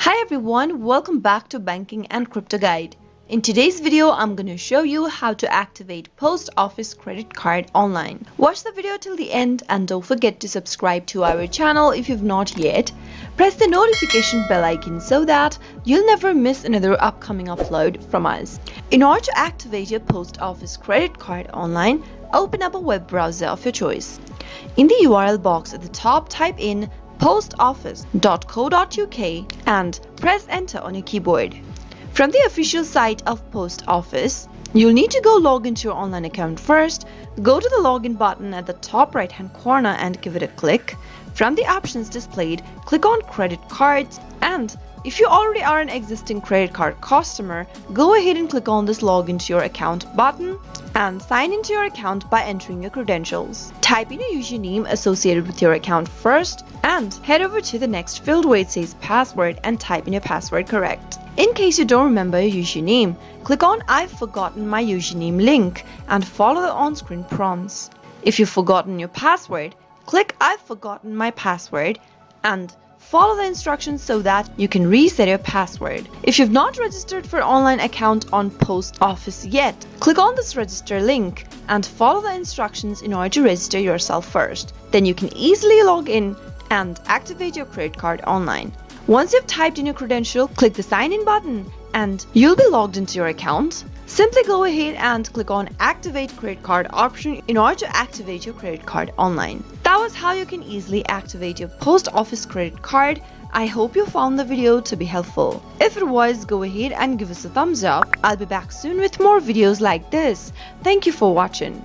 Hi everyone, welcome back to Banking and Crypto Guide. In today's video, I'm going to show you how to activate Post Office credit card online. Watch the video till the end and don't forget to subscribe to our channel if you've not yet. Press the notification bell icon so that you'll never miss another upcoming upload from us. In order to activate your Post Office credit card online, open up a web browser of your choice. In the URL box at the top, type in postoffice.co.uk and press enter on your keyboard. From the official site of Post Office, you'll need to go log into your online account first. Go to the login button at the top right hand corner and give it a click. From the options displayed, click on credit cards, and if you already are an existing credit card customer, go ahead and click on this login to your account button and sign into your account by entering your credentials. Type in a username associated with your account first and head over to the next field where it says password and type in your password correct. In case you don't remember your username, click on I've forgotten my username link and follow the on-screen prompts. If you've forgotten your password, click I've forgotten my password and follow the instructions so that you can reset your password. If you've not registered for an online account on Post Office yet, click on this register link and follow the instructions in order to register yourself first. Then you can easily log in and activate your credit card online. Once you've typed in your credential, click the sign in button and you'll be logged into your account. Simply go ahead and click on Activate Credit Card option in order to activate your credit card online. That was how you can easily activate your Post Office credit card. I hope you found the video to be helpful. If it was, go ahead and give us a thumbs up. I'll be back soon with more videos like this. Thank you for watching.